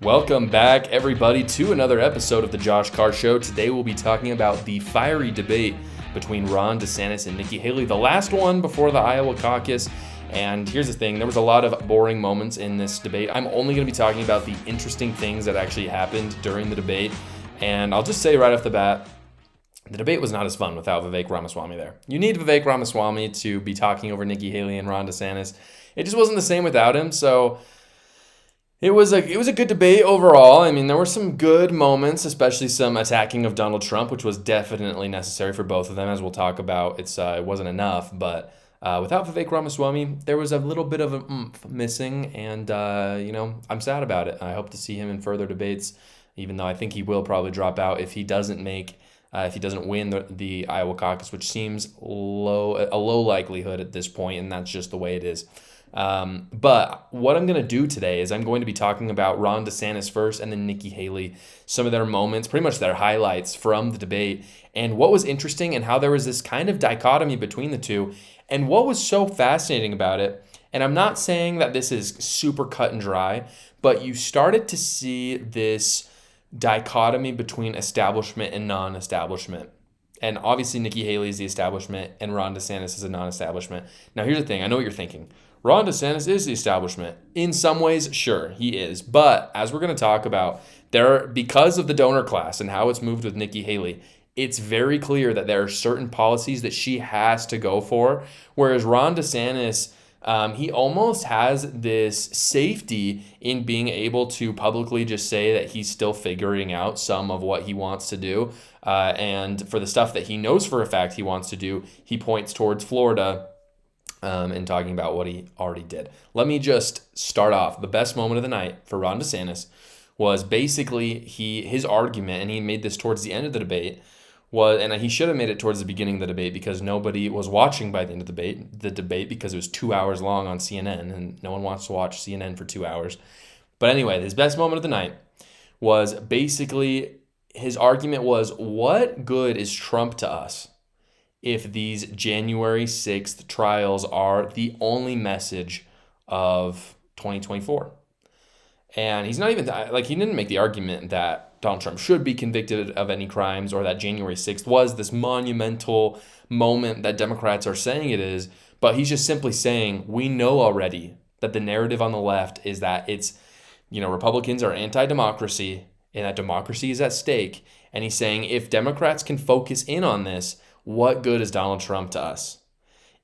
Welcome back, everybody, to another episode of the Josh Carr Show. Today we'll be talking about the fiery debate between Ron DeSantis and Nikki Haley, the last one before the Iowa caucus. And here's the thing, there was a lot of boring moments in this debate. I'm only going to be talking about the interesting things that actually happened during the debate. And I'll just say right off the bat, the debate was not as fun without Vivek Ramaswamy there. You need Vivek Ramaswamy to be talking over Nikki Haley and Ron DeSantis. It just wasn't the same without him, so It was a good debate overall. I mean, there were some good moments, especially some attacking of Donald Trump, which was definitely necessary for both of them, as we'll talk about. It wasn't enough, but without Vivek Ramaswamy, there was a little bit of an oomph missing, and I'm sad about it. I hope to see him in further debates, even though I think he will probably drop out if he doesn't win the Iowa caucus, which seems a low likelihood at this point, and that's just the way it is. But what I'm going to do today is I'm going to be talking about Ron DeSantis first and then Nikki Haley, some of their moments, pretty much their highlights from the debate, and what was interesting and how there was this kind of dichotomy between the two, and what was so fascinating about it. And I'm not saying that this is super cut and dry, but you started to see this dichotomy between establishment and non-establishment. And obviously Nikki Haley is the establishment and Ron DeSantis is a non-establishment. Now here's the thing, I know what you're thinking. Ron DeSantis is the establishment. In some ways, sure, he is. But as we're going to talk about, because of the donor class and how it's moved with Nikki Haley, it's very clear that there are certain policies that she has to go for. Whereas Ron DeSantis, he almost has this safety in being able to publicly just say that he's still figuring out some of what he wants to do. And for the stuff that he knows for a fact he wants to do, he points towards Florida and talking about what he already did. Let me just start off. The best moment of the night for Ron DeSantis was basically his argument, and he made this towards the end of the debate, and he should have made it towards the beginning of the debate because nobody was watching by the end of the debate because it was 2 hours long on CNN, and no one wants to watch CNN for 2 hours. But anyway, his best moment of the night was basically his argument was, what good is Trump to us if these January 6th trials are the only message of 2024? And he's not even, he didn't make the argument that Donald Trump should be convicted of any crimes or that January 6th was this monumental moment that Democrats are saying it is, but he's just simply saying, we know already that the narrative on the left is that it's, Republicans are anti-democracy and that democracy is at stake. And he's saying, if Democrats can focus in on this, what good is Donald Trump to us?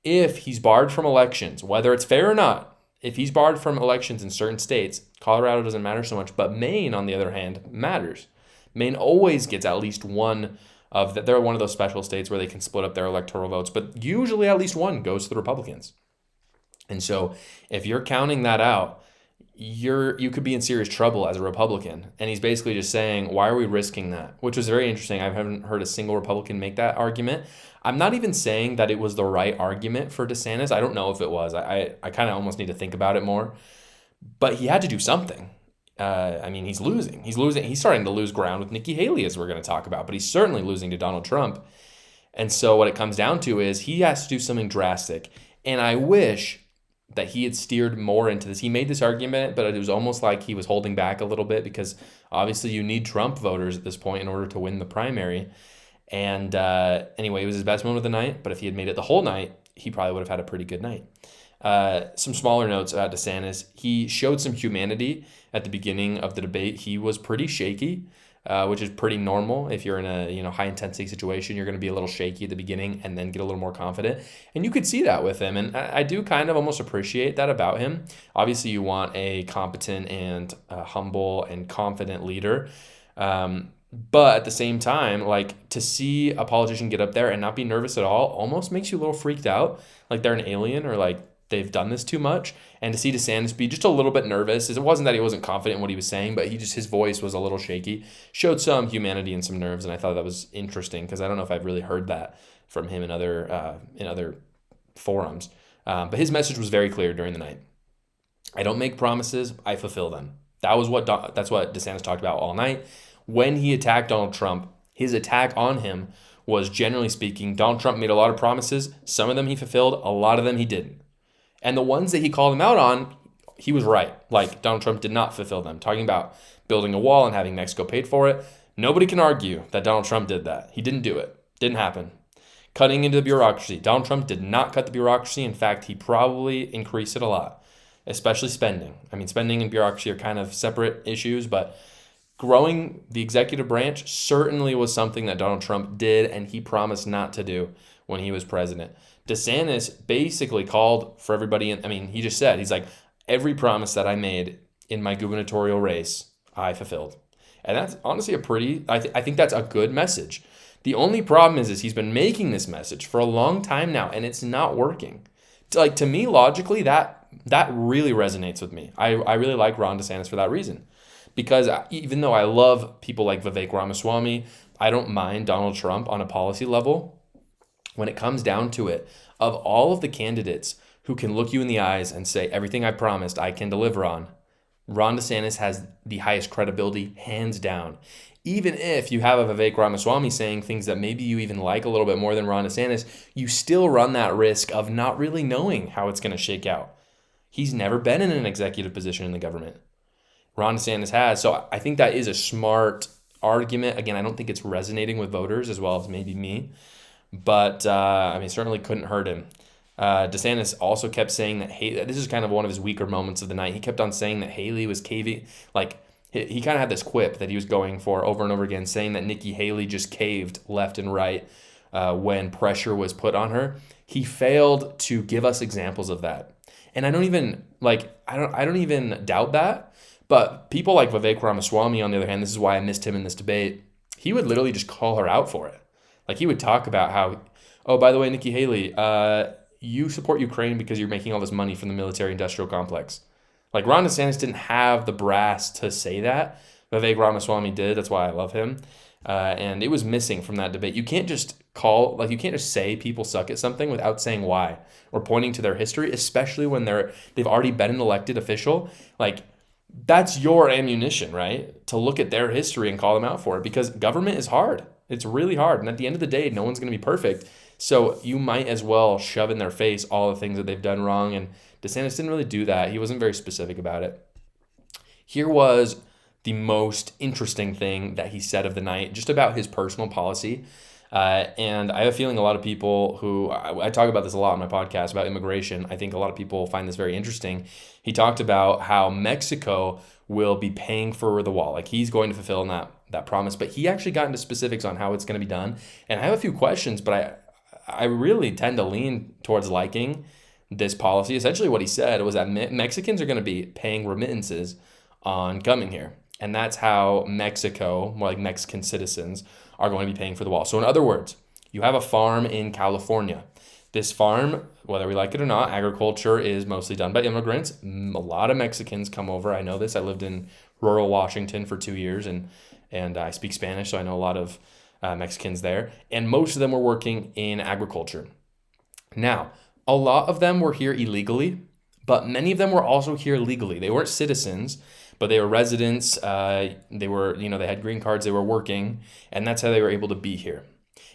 If he's barred from elections, whether it's fair or not, if he's barred from elections in certain states, Colorado doesn't matter so much, but Maine, on the other hand, matters. Maine always gets at least one they're one of those special states where they can split up their electoral votes, but usually at least one goes to the Republicans. And so if you're counting that out, you could be in serious trouble as a Republican. And he's basically just saying, why are we risking that? Which was very interesting. I haven't heard a single Republican make that argument. I'm not even saying that it was the right argument for DeSantis. I don't know if it was. I kind of almost need to think about it more. But he had to do something. He's losing. He's starting to lose ground with Nikki Haley, as we're going to talk about. But he's certainly losing to Donald Trump. And so what it comes down to is he has to do something drastic. And I wish that he had steered more into this. He made this argument, but it was almost like he was holding back a little bit because obviously you need Trump voters at this point in order to win the primary. And anyway, it was his best moment of the night, but if he had made it the whole night, he probably would have had a pretty good night. Some smaller notes about DeSantis. He showed some humanity at the beginning of the debate. He was pretty shaky, which is pretty normal. If you're in a high intensity situation, you're going to be a little shaky at the beginning and then get a little more confident. And you could see that with him. And I do kind of almost appreciate that about him. Obviously, you want a competent and humble and confident leader. But at the same time, to see a politician get up there and not be nervous at all almost makes you a little freaked out. Like they're an alien or they've done this too much. And to see DeSantis be just a little bit nervous, it wasn't that he wasn't confident in what he was saying, but his voice was a little shaky, showed some humanity and some nerves, and I thought that was interesting because I don't know if I've really heard that from him in other forums. But his message was very clear during the night. I don't make promises, I fulfill them. That's what DeSantis talked about all night. When he attacked Donald Trump, his attack on him was, generally speaking, Donald Trump made a lot of promises. Some of them he fulfilled, a lot of them he didn't. And the ones that he called him out on, he was right. Like, Donald Trump did not fulfill them. Talking about building a wall and having Mexico paid for it, nobody can argue that Donald Trump did that. He didn't do it. Didn't happen. Cutting into the bureaucracy. Donald Trump did not cut the bureaucracy. In fact, he probably increased it a lot, especially spending. I mean, spending and bureaucracy are kind of separate issues, but growing the executive branch certainly was something that Donald Trump did, and he promised not to do when he was president. DeSantis basically called for everybody. He just said, he's like, every promise that I made in my gubernatorial race, I fulfilled. And that's honestly I think that's a good message. The only problem is he's been making this message for a long time now, and it's not working. Like, to me, logically, that really resonates with me. I really like Ron DeSantis for that reason. Because even though I love people like Vivek Ramaswamy, I don't mind Donald Trump on a policy level. When it comes down to it, of all of the candidates who can look you in the eyes and say, everything I promised, I can deliver on, Ron DeSantis has the highest credibility, hands down. Even if you have a Vivek Ramaswamy saying things that maybe you even like a little bit more than Ron DeSantis, you still run that risk of not really knowing how it's going to shake out. He's never been in an executive position in the government. Ron DeSantis has. So I think that is a smart argument. Again, I don't think it's resonating with voters as well as maybe me. But, certainly couldn't hurt him. DeSantis also kept saying that this is kind of one of his weaker moments of the night. He kept on saying that Haley was caving. Like, he kind of had this quip that he was going for over and over again, saying that Nikki Haley just caved left and right when pressure was put on her. He failed to give us examples of that. And I don't even doubt that. But people like Vivek Ramaswamy, on the other hand, this is why I missed him in this debate. He would literally just call her out for it. Like, he would talk about how, oh, by the way, Nikki Haley, you support Ukraine because you're making all this money from the military-industrial complex. Like, Ron DeSantis didn't have the brass to say that. Vivek Ramaswamy did. That's why I love him. And it was missing from that debate. You can't just say people suck at something without saying why or pointing to their history, especially when they've already been an elected official. Like, that's your ammunition, right? To look at their history and call them out for it, because government is hard. It's really hard. And at the end of the day, no one's going to be perfect. So you might as well shove in their face all the things that they've done wrong. And DeSantis didn't really do that. He wasn't very specific about it. Here was the most interesting thing that he said of the night, just about his personal policy. And I have a feeling a lot of people who, I talk about this a lot on my podcast about immigration. I think a lot of people find this very interesting. He talked about how Mexico will be paying for the wall. Like, he's going to fulfill that promise, but he actually got into specifics on how it's going to be done. And I have a few questions, but I really tend to lean towards liking this policy. Essentially what he said was that Mexicans are going to be paying remittances on coming here. And that's how Mexico, more like Mexican citizens, are going to be paying for the wall. So in other words, you have a farm in California. This farm, whether we like it or not, agriculture is mostly done by immigrants. A lot of Mexicans come over. I know this. I lived in rural Washington for 2 years, and I speak Spanish, so I know a lot of Mexicans there. And most of them were working in agriculture. Now, a lot of them were here illegally, but many of them were also here legally. They weren't citizens, but they were residents. They had green cards. They were working, and that's how they were able to be here.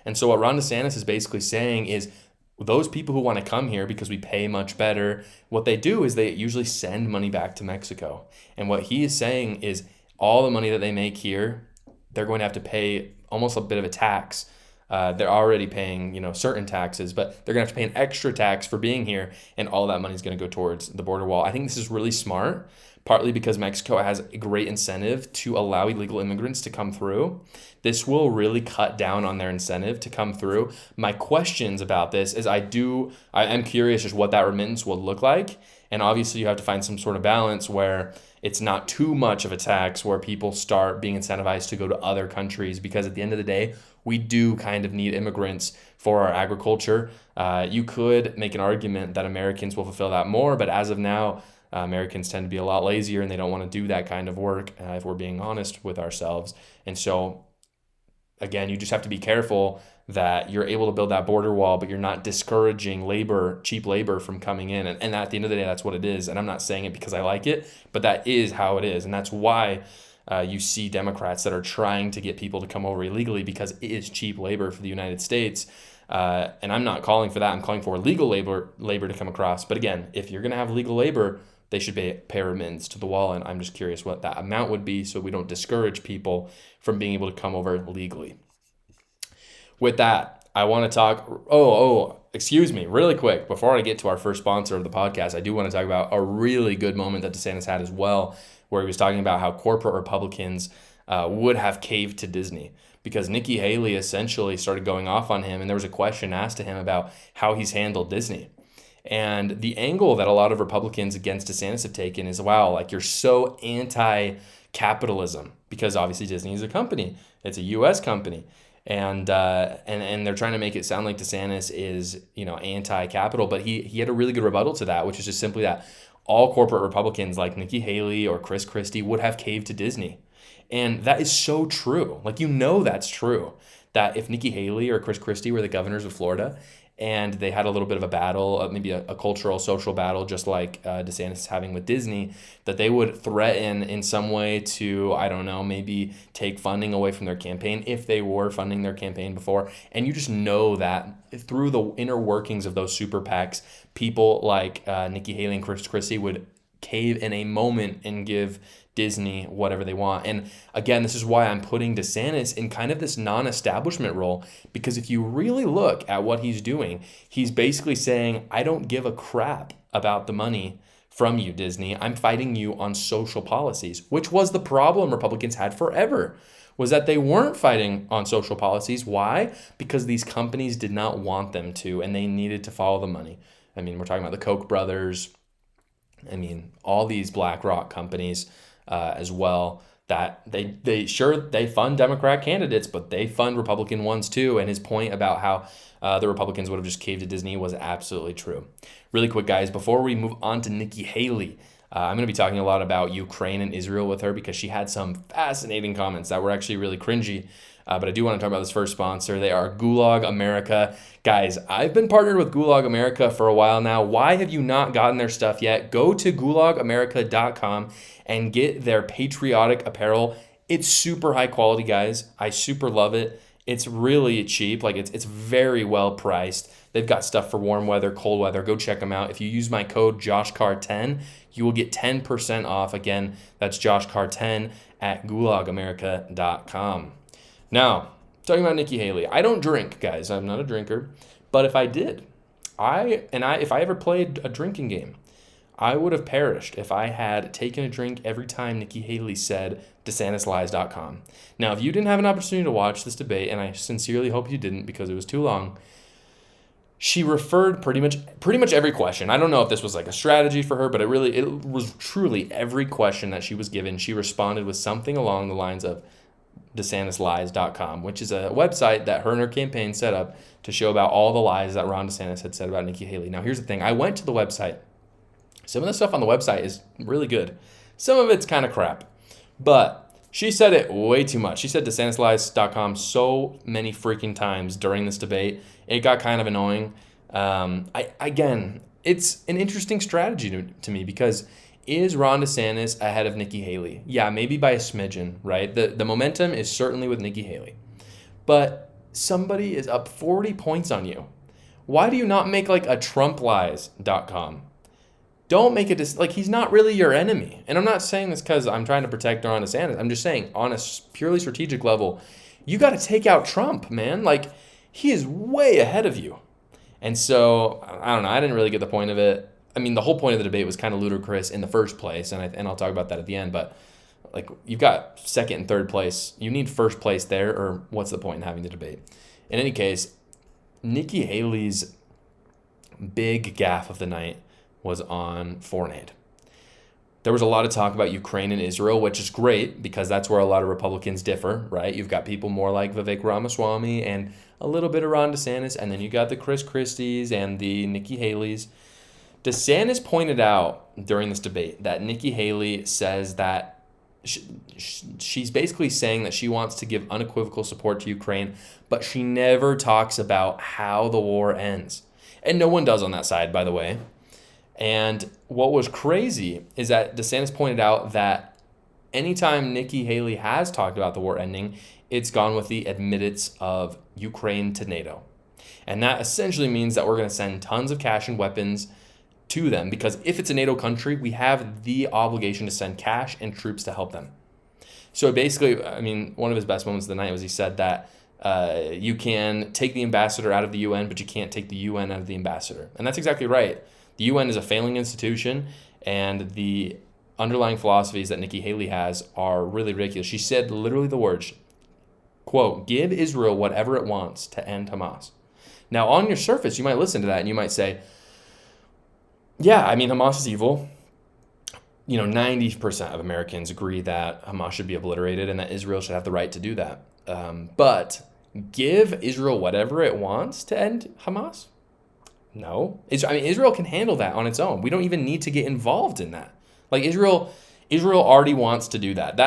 And so what Ron DeSantis is basically saying is, those people who want to come here because we pay much better, what they do is they usually send money back to Mexico. And what he is saying is, all the money that they make here, they're going to have to pay almost a bit of a tax. They're already paying, certain taxes, but they're going to have to pay an extra tax for being here, and all that money is going to go towards the border wall. I think this is really smart, partly because Mexico has a great incentive to allow illegal immigrants to come through. This will really cut down on their incentive to come through. My questions about this is I am curious just what that remittance will look like. And obviously you have to find some sort of balance where it's not too much of a tax, where people start being incentivized to go to other countries, because at the end of the day, we do kind of need immigrants for our agriculture. You could make an argument that Americans will fulfill that more, but as of now, Americans tend to be a lot lazier and they don't want to do that kind of work, if we're being honest with ourselves. And so, again, you just have to be careful that you're able to build that border wall, but you're not discouraging cheap labor from coming in. And at the end of the day, that's what it is. And I'm not saying it because I like it, but that is how it is. And that's why you see Democrats that are trying to get people to come over illegally, because it is cheap labor for the United States. And I'm not calling for that. I'm calling for legal labor to come across. But again, if you're going to have legal labor, they should pay remittance to the wall. And I'm just curious what that amount would be so we don't discourage people from being able to come over legally. With that, I want to talk, excuse me, really quick, before I get to our first sponsor of the podcast, I do want to talk about a really good moment that DeSantis had as well, where he was talking about how corporate Republicans would have caved to Disney, because Nikki Haley essentially started going off on him, and there was a question asked to him about how he's handled Disney. And the angle that a lot of Republicans against DeSantis have taken is, wow, like you're so anti-capitalism, because obviously Disney is a company. It's a U.S. company. And they're trying to make it sound like DeSantis is, anti-capital. But he had a really good rebuttal to that, which is just simply that all corporate Republicans like Nikki Haley or Chris Christie would have caved to Disney. And that is so true. Like, that's true. That if Nikki Haley or Chris Christie were the governors of Florida and they had a little bit of a battle, maybe a cultural, social battle, just like DeSantis is having with Disney, that they would threaten in some way to, I don't know, maybe take funding away from their campaign if they were funding their campaign before. And you just know that through the inner workings of those super PACs, people like Nikki Haley and Chris Christie would cave in a moment and give Disney whatever they want. And again, this is why I'm putting DeSantis in kind of this non-establishment role, because if you really look at what he's doing, he's basically saying, I don't give a crap about the money from you, Disney. I'm fighting you on social policies, which was the problem Republicans had forever, was that they weren't fighting on social policies. Why? Because these companies did not want them to, and they needed to follow the money. I mean, we're talking about the Koch brothers. I mean, all these BlackRock companies as well, that they fund Democrat candidates, but they fund Republican ones too. And his point about how the Republicans would have just caved to Disney was absolutely true. Really quick, guys, before we move on to Nikki Haley, I'm going to be talking a lot about Ukraine and Israel with her, because she had some fascinating comments that were actually really cringy. But I do want to talk about this first sponsor. They are Gulag America. Guys, I've been partnered with Gulag America for a while now. Why have you not gotten their stuff yet? Go to gulagamerica.com and get their patriotic apparel. It's super high quality, guys. I super love it. It's really cheap. Like it's very well priced. They've got stuff for warm weather, cold weather. Go check them out. If you use my code JoshCar10, you will get 10% off. Again, that's JoshCar10 at gulagamerica.com. Now, talking about Nikki Haley, I don't drink, guys. I'm not a drinker. But if I did, if I ever played a drinking game, I would have perished if I had taken a drink every time Nikki Haley said DeSantisLies.com. Now, if you didn't have an opportunity to watch this debate, and I sincerely hope you didn't because it was too long, she referred pretty much every question. I don't know if this was like a strategy for her, but it was truly every question that she was given. She responded with something along the lines of DeSantisLies.com, which is a website that her and her campaign set up to show about all the lies that Ron DeSantis had said about Nikki Haley. Now, here's the thing. I went to the website. Some of the stuff on the website is really good. Some of it's kind of crap. But she said it way too much. She said DeSantisLies.com so many freaking times during this debate. It got kind of annoying. Again, it's an interesting strategy to me, because is Ron DeSantis ahead of Nikki Haley? Yeah, maybe by a smidgen, right? The momentum is certainly with Nikki Haley. But somebody is up 40 points on you. Why do you not make like a TrumpLies.com? Don't make it like he's not really your enemy. And I'm not saying this because I'm trying to protect Ron DeSantis. I'm just saying on a purely strategic level, you got to take out Trump, man. Like, he is way ahead of you. And so, I don't know. I didn't really get the point of it. I mean, the whole point of the debate was kind of ludicrous in the first place, and I'll talk about that at the end. But like, you've got second and third place. You need first place there, or what's the point in having the debate? In any case, Nikki Haley's big gaffe of the night was on foreign aid. There was a lot of talk about Ukraine and Israel, which is great because that's where a lot of Republicans differ, right? You've got people more like Vivek Ramaswamy and a little bit of Ron DeSantis, and then you got the Chris Christies and the Nikki Haleys. DeSantis pointed out during this debate that Nikki Haley says that she's basically saying that she wants to give unequivocal support to Ukraine, but she never talks about how the war ends. And no one does on that side, by the way. And what was crazy is that DeSantis pointed out that anytime Nikki Haley has talked about the war ending, it's gone with the admittance of Ukraine to NATO. And that essentially means that we're going to send tons of cash and weapons to them, because if it's a NATO country, we have the obligation to send cash and troops to help them. So basically, I mean, one of his best moments of the night was he said that you can take the ambassador out of the UN, but you can't take the UN out of the ambassador. And that's exactly right. The UN is a failing institution, and the underlying philosophies that Nikki Haley has are really ridiculous. She said literally the words, quote, "Give Israel whatever it wants to end Hamas." Now, on your surface, you might listen to that and you might say, yeah, I mean, Hamas is evil. 90% of Americans agree that Hamas should be obliterated and that Israel should have the right to do that. But give Israel whatever it wants to end Hamas? No. Israel can handle that on its own. We don't even need to get involved in that. Like, Israel already wants to do that.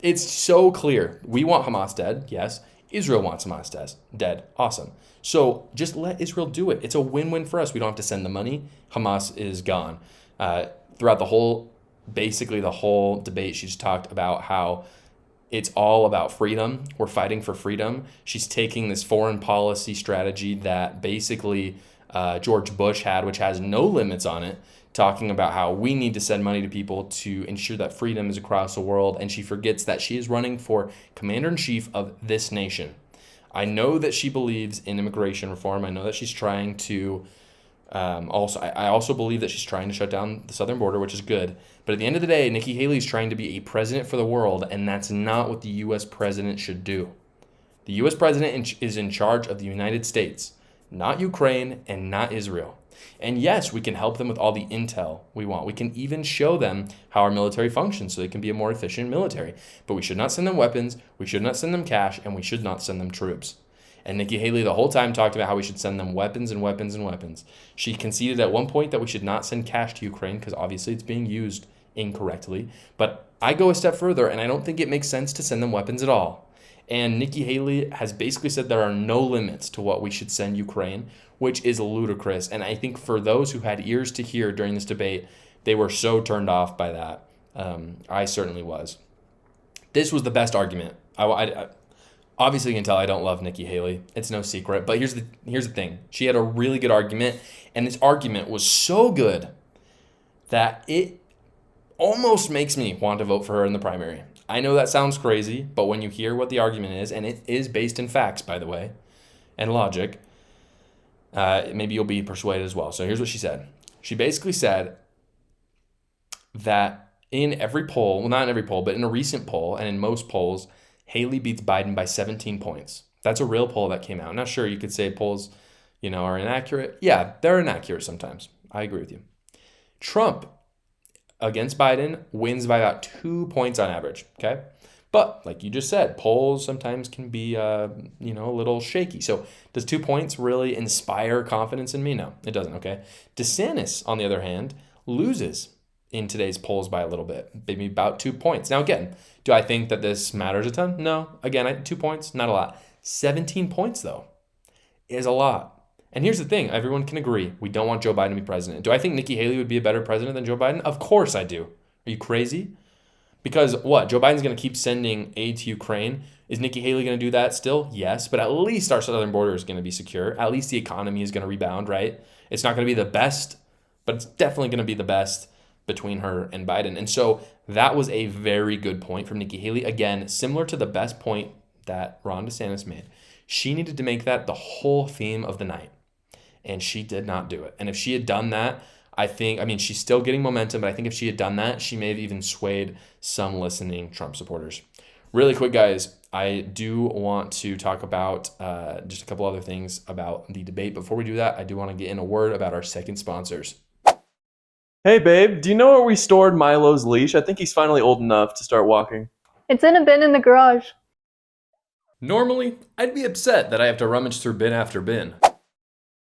It's so clear. We want Hamas dead, yes. Israel wants Hamas dead, awesome. So just let Israel do it. It's a win-win for us. We don't have to send the money. Hamas is gone. Throughout the whole debate, she's talked about how it's all about freedom. We're fighting for freedom. She's taking this foreign policy strategy that basically George Bush had, which has no limits on it, talking about how we need to send money to people to ensure that freedom is across the world. And she forgets that she is running for commander-in-chief of this nation. I know that she believes in immigration reform. I know that she's trying to I also believe that she's trying to shut down the southern border, which is good. But at the end of the day, Nikki Haley is trying to be a president for the world, and that's not what the U.S. president should do. The U.S. president is in charge of the United States, not Ukraine and not Israel. And yes, we can help them with all the intel we want. We can even show them how our military functions so they can be a more efficient military. But we should not send them weapons, we should not send them cash, and we should not send them troops. And Nikki Haley the whole time talked about how we should send them weapons and weapons and weapons. She conceded at one point that we should not send cash to Ukraine because obviously it's being used incorrectly. But I go a step further, and I don't think it makes sense to send them weapons at all. And Nikki Haley has basically said there are no limits to what we should send Ukraine, which is ludicrous. And I think for those who had ears to hear during this debate, they were so turned off by that. I certainly was. This was the best argument. Obviously, you can tell I don't love Nikki Haley. It's no secret. But here's the thing. She had a really good argument, and this argument was so good that it almost makes me want to vote for her in the primary. I know that sounds crazy, but when you hear what the argument is, and it is based in facts, by the way, and logic, maybe you'll be persuaded as well. So here's what she said. She basically said that in every poll, well, not in every poll, but in a recent poll, and in most polls, Haley beats Biden by 17 points. That's a real poll that came out. Now, sure, you could say polls, are inaccurate. Yeah, they're inaccurate sometimes. I agree with you. Trump against Biden wins by about 2 points on average, okay? But like you just said, polls sometimes can be, a little shaky. So does 2 points really inspire confidence in me? No, it doesn't, okay? DeSantis, on the other hand, loses in today's polls by a little bit, maybe about 2 points. Now, again, do I think that this matters a ton? No. Again, 2 points, not a lot. 17 points, though, is a lot. And here's the thing. Everyone can agree. We don't want Joe Biden to be president. Do I think Nikki Haley would be a better president than Joe Biden? Of course I do. Are you crazy? Because what? Joe Biden's going to keep sending aid to Ukraine. Is Nikki Haley going to do that still? Yes. But at least our southern border is going to be secure. At least the economy is going to rebound, right? It's not going to be the best, but it's definitely going to be the best between her and Biden. And so that was a very good point from Nikki Haley. Again, similar to the best point that Ron DeSantis made. She needed to make that the whole theme of the night. And she did not do it. And if she had done that, she's still getting momentum, but I think if she had done that, she may have even swayed some listening Trump supporters. Really quick, guys, I do want to talk about just a couple other things about the debate. Before we do that, I do want to get in a word about our second sponsors. Hey, babe, do you know where we stored Milo's leash? I think he's finally old enough to start walking. It's in a bin in the garage. Normally, I'd be upset that I have to rummage through bin after bin.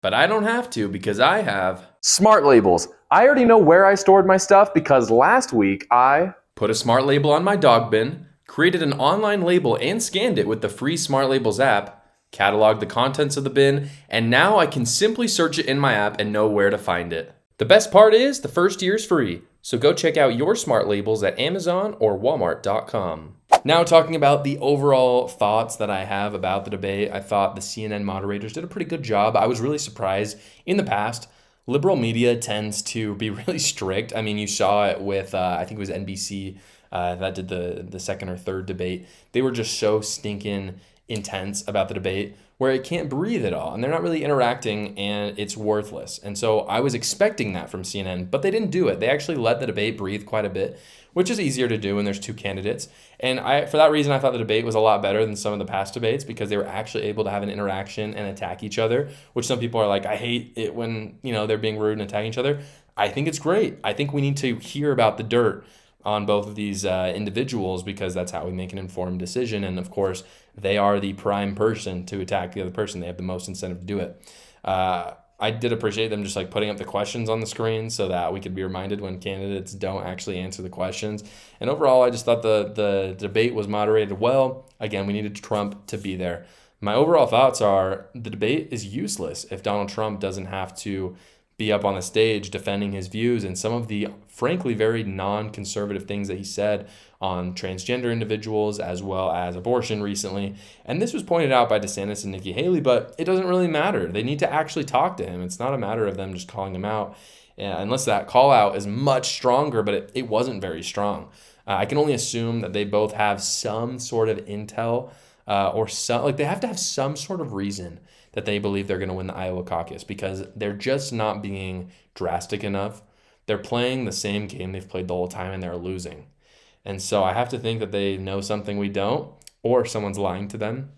But I don't have to because I have Smart Labels. I already know where I stored my stuff because last week I put a smart label on my dog bin, created an online label and scanned it with the free Smart Labels app, cataloged the contents of the bin, and now I can simply search it in my app and know where to find it. The best part is the first year is free, so go check out your Smart Labels at Amazon or Walmart.com. Now talking about the overall thoughts that I have about the debate, I thought the CNN moderators did a pretty good job. I was really surprised. In the past, liberal media tends to be really strict. I mean, you saw it with, I think it was NBC that did the second or third debate. They were just so stinking intense about the debate where it can't breathe at all, and they're not really interacting, and it's worthless. And so I was expecting that from CNN, but they didn't do it. They actually let the debate breathe quite a bit, which is easier to do when there's two candidates. And for that reason, I thought the debate was a lot better than some of the past debates because they were actually able to have an interaction and attack each other, which some people are like, I hate it when, they're being rude and attacking each other. I think it's great. I think we need to hear about the dirt on both of these individuals because that's how we make an informed decision. And of course, they are the prime person to attack the other person. They have the most incentive to do it. I did appreciate them just like putting up the questions on the screen so that we could be reminded when candidates don't actually answer the questions. And overall, I just thought the debate was moderated well. Again, we needed Trump to be there. My overall thoughts are the debate is useless if Donald Trump doesn't have to be up on the stage defending his views and some of the, frankly, very non-conservative things that he said on transgender individuals as well as abortion recently. And this was pointed out by DeSantis and Nikki Haley, but it doesn't really matter. They need to actually talk to him. It's not a matter of them just calling him out, unless that call out is much stronger, but it wasn't very strong. I can only assume that they both have some sort of intel or some, they have to have some sort of reason that they believe they're going to win the Iowa caucus because they're just not being drastic enough. They're playing the same game they've played the whole time and they're losing. And so I have to think that they know something we don't, or someone's lying to them.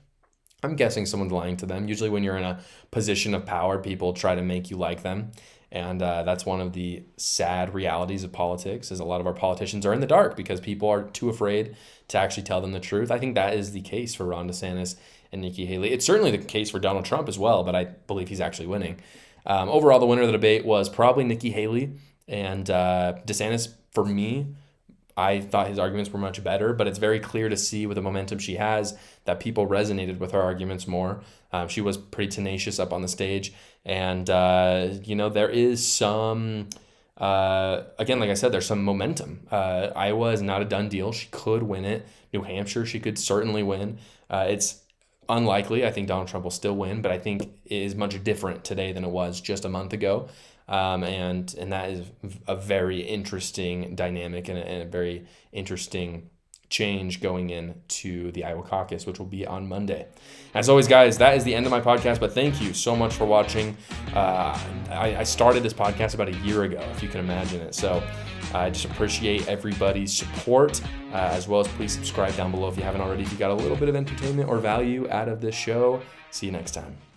I'm guessing someone's lying to them. Usually when you're in a position of power, people try to make you like them. And that's one of the sad realities of politics is a lot of our politicians are in the dark because people are too afraid to actually tell them the truth. I think that is the case for Ron DeSantis and Nikki Haley. It's certainly the case for Donald Trump as well, but I believe he's actually winning. Overall, the winner of the debate was probably Nikki Haley. And DeSantis, for me, I thought his arguments were much better, but it's very clear to see with the momentum she has that people resonated with her arguments more. She was pretty tenacious up on the stage. And, there is some, again, like I said, there's some momentum. Iowa is not a done deal. She could win it. New Hampshire, she could certainly win. It's unlikely. I think Donald Trump will still win, but I think it is much different today than it was just a month ago. And that is a very interesting dynamic and a very interesting change going into the Iowa caucus, which will be on Monday. As always, guys, that is the end of my podcast, but thank you so much for watching. I started this podcast about a year ago, if you can imagine it. So I just appreciate everybody's support, as well as please subscribe down below if you haven't already, if you got a little bit of entertainment or value out of this show. See you next time.